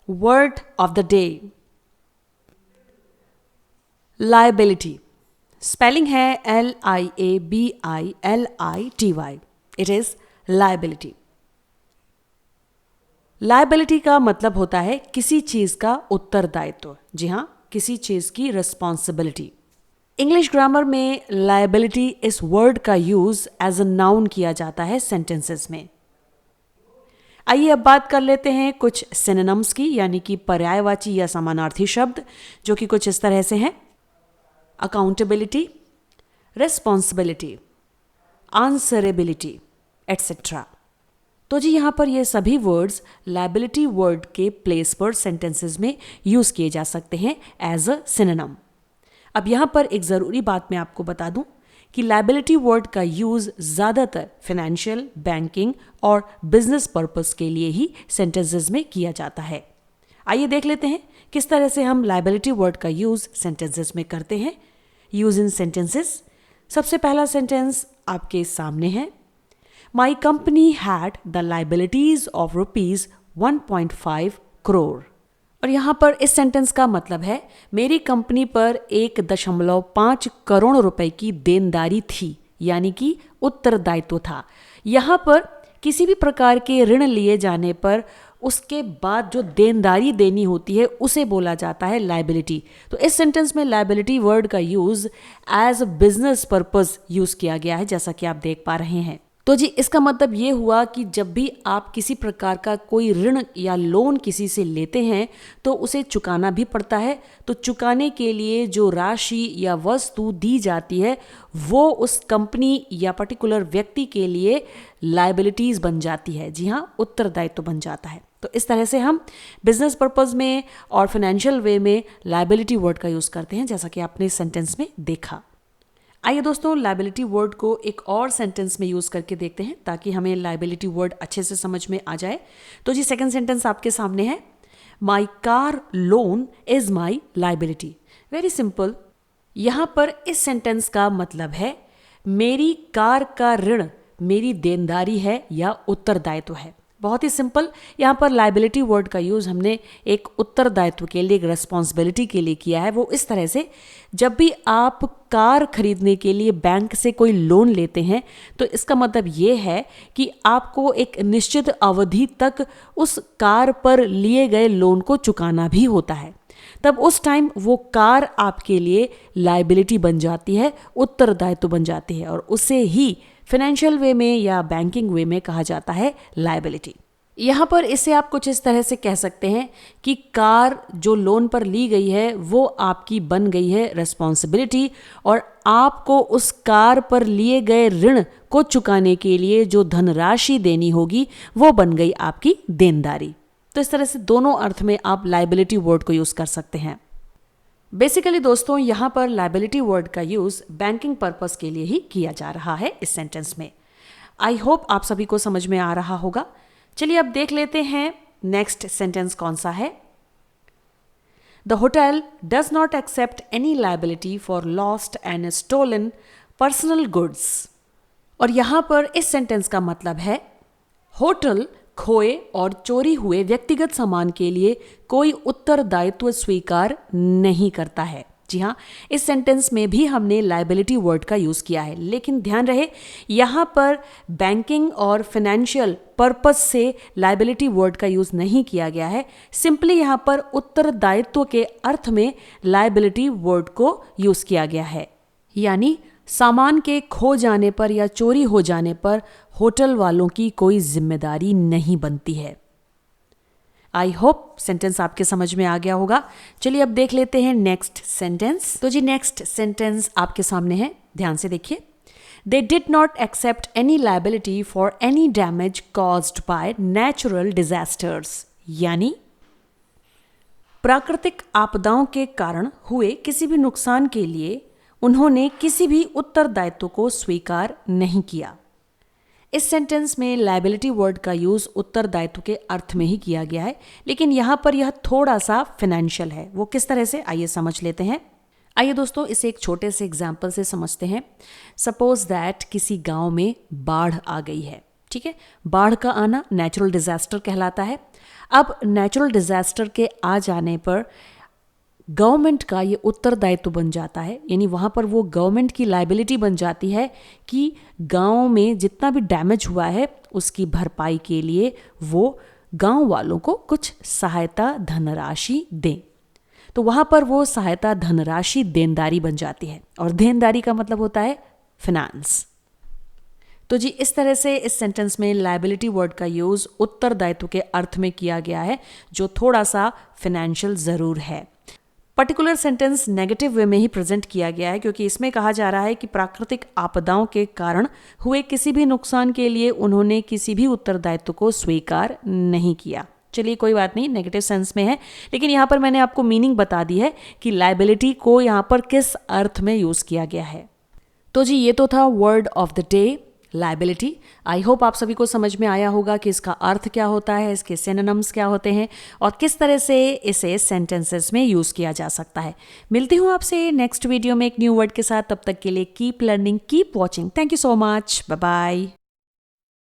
Word of the day, liability. Spelling है LIABILITY. It is liability. Liability का मतलब होता है किसी चीज का उत्तरदायित्व। जी हाँ, किसी चीज की रिस्पॉन्सिबिलिटी। इंग्लिश ग्रामर में लायबिलिटी इस वर्ड का यूज एज अ नाउन किया जाता है सेंटेंसेस में। आइए अब बात कर लेते हैं कुछ सिनोनिम्स की, यानी कि पर्यायवाची या समानार्थी शब्द, जो कि कुछ इस तरह से हैं: अकाउंटेबिलिटी, रिस्पॉन्सिबिलिटी, आंसरेबिलिटी, एटसेट्रा। तो जी यहाँ पर ये सभी वर्ड्स लायबिलिटी वर्ड के प्लेस पर सेंटेंसेस में यूज किए जा सकते हैं एज अ सिनोनिम। अब यहाँ पर एक ज़रूरी बात मैं आपको बता दूं कि लायबिलिटी वर्ड का यूज़ ज़्यादातर फाइनेंशियल, बैंकिंग और बिजनेस पर्पस के लिए ही सेंटेंसेस में किया जाता है। आइए देख लेते हैं किस तरह से हम लायबिलिटी वर्ड का यूज़ सेंटेंसेस में करते हैं। Use in sentences. सबसे पहला सेंटेंस आपके सामने है। My company had the liabilities of ₹1.5 crore. और यहाँ पर इस सेंटेंस का मतलब है मेरी कंपनी पर 1.5 करोड़ रुपए की देनदारी थी, यानी कि उत्तरदायित्व था। यहाँ पर किसी भी प्रकार के ऋण लिए जाने पर उसके बाद जो देनदारी देनी होती है उसे बोला जाता है लायबिलिटी। तो इस सेंटेंस में लायबिलिटी वर्ड का use as business purpose use किया गया है, जैसा कि आप देख पा रहे हैं। तो जी इसका मतलब ये हुआ कि जब भी आप किसी प्रकार का कोई ऋण या लोन किसी से लेते हैं तो उसे चुकाना भी पड़ता है। तो चुकाने के लिए जो राशि या वस्तु दी जाती है वो उस कंपनी या पर्टिकुलर व्यक्ति के लिए लायबिलिटीज बन जाती है। जी हाँ, उत्तरदायित्व बन जाता है। तो इस तरह से हम बिजनेस पर्पस में और फाइनेंशियल वे में लायबिलिटी वर्ड का यूज करते हैं, जैसा कि आपने सेंटेंस में देखा। आइए दोस्तों, लायबिलिटी वर्ड को एक और सेंटेंस में यूज करके देखते हैं ताकि हमें लायबिलिटी वर्ड अच्छे से समझ में आ जाए। तो जी सेकंड सेंटेंस आपके सामने है। My car loan is my liability. Very simple. यहां पर इस सेंटेंस का मतलब है मेरी कार का ऋण मेरी देनदारी है या उत्तरदायित्व है। बहुत ही सिंपल। यहाँ पर लायबिलिटी वर्ड का यूज हमने एक उत्तरदायित्व के लिए, एक रेस्पॉन्सिबिलिटी के लिए किया है। वो इस तरह से, जब भी आप कार खरीदने के लिए बैंक से कोई लोन लेते हैं तो इसका मतलब ये है कि आपको एक निश्चित अवधि तक उस कार पर लिए गए लोन को चुकाना भी होता है। तब उस टाइम वो कार आपके लिए लायबिलिटी बन जाती है, उत्तरदायित्व बन जाती है, और उसे ही फाइनेंशियल वे में या बैंकिंग वे में कहा जाता है लायबिलिटी। यहाँ पर इसे आप कुछ इस तरह से कह सकते हैं कि कार जो लोन पर ली गई है वो आपकी बन गई है रेस्पॉन्सिबिलिटी, और आपको उस कार पर लिए गए ऋण को चुकाने के लिए जो धनराशि देनी होगी वो बन गई आपकी देनदारी। तो इस तरह से दोनों अर्थ में आप लायबिलिटी वर्ड को यूज कर सकते हैं। बेसिकली दोस्तों, यहाँ पर लायबिलिटी वर्ड का यूज बैंकिंग पर्पस के लिए ही किया जा रहा है इस सेंटेंस में। आई होप आप सभी को समझ में आ रहा होगा। चलिए अब देख लेते हैं नेक्स्ट सेंटेंस कौन सा है। The hotel does not accept any liability for lost and stolen personal goods. और यहां पर इस सेंटेंस का मतलब है होटल खोए और चोरी हुए व्यक्तिगत सामान के लिए कोई उत्तरदायित्व स्वीकार नहीं करता है। जी हाँ, इस सेंटेंस में भी हमने लायबिलिटी वर्ड का यूज किया है, लेकिन ध्यान रहे यहाँ पर बैंकिंग और फाइनेंशियल पर्पस से लायबिलिटी वर्ड का यूज नहीं किया गया है। सिंपली यहाँ पर उत्तरदायित्व के अर्थ में लायबिलिटी वर्ड को यूज किया गया है, यानी सामान के खो जाने पर या चोरी हो जाने पर होटल वालों की कोई जिम्मेदारी नहीं बनती है। आई होप सेंटेंस आपके समझ में आ गया होगा। चलिए अब देख लेते हैं नेक्स्ट सेंटेंस। तो जी नेक्स्ट सेंटेंस आपके सामने है, ध्यान से देखिए। They did not accept any liability for any damage caused by natural disasters. यानी प्राकृतिक आपदाओं के कारण हुए किसी भी नुकसान के लिए उन्होंने किसी भी उत्तरदायित्व को स्वीकार नहीं किया। इस सेंटेंस में लायबिलिटी वर्ड का यूज उत्तरदायित्व के अर्थ में ही किया गया है, लेकिन यहां पर यह थोड़ा सा फाइनेंशियल है। वो किस तरह से, आइए समझ लेते हैं। आइए दोस्तों, इसे एक छोटे से एग्जाम्पल से समझते हैं। सपोज दैट किसी गांव में बाढ़ आ गई है। ठीक है, बाढ़ का आना नेचुरल डिजास्टर कहलाता है। अब नेचुरल डिजास्टर के आ जाने पर गवर्नमेंट का ये उत्तरदायित्व बन जाता है, यानी वहाँ पर वो गवर्नमेंट की लाइबिलिटी बन जाती है कि गांव में जितना भी डैमेज हुआ है उसकी भरपाई के लिए वो गांव वालों को कुछ सहायता धनराशि दें। तो वहाँ पर वो सहायता धनराशि देनदारी बन जाती है, और देनदारी का मतलब होता है फिनांस। तो जी इस तरह से इस सेंटेंस में लायबिलिटी वर्ड का यूज़ उत्तरदायित्व के अर्थ में किया गया है, जो थोड़ा सा फिनेंशियल ज़रूर है। पर्टिकुलर सेंटेंस नेगेटिव वे में ही प्रेजेंट किया गया है, क्योंकि इसमें कहा जा रहा है कि प्राकृतिक आपदाओं के कारण हुए किसी भी नुकसान के लिए उन्होंने किसी भी उत्तरदायित्व को स्वीकार नहीं किया। चलिए कोई बात नहीं, नेगेटिव सेंस में है, लेकिन यहाँ पर मैंने आपको मीनिंग बता दी है कि लायबिलिटी को यहाँ पर किस अर्थ में यूज़ किया गया है। तो जी ये तो था word of the day, liability. I hope आप सभी को समझ में आया होगा कि इसका अर्थ क्या होता है, इसके सिनोनिम्स क्या होते हैं और किस तरह से इसे सेंटेंसेस में यूज़ किया जा सकता है। मिलती हूँ आपसे नेक्स्ट वीडियो में एक न्यू वर्ड के साथ। तब तक के लिए keep learning, keep watching. Thank you so much, bye bye.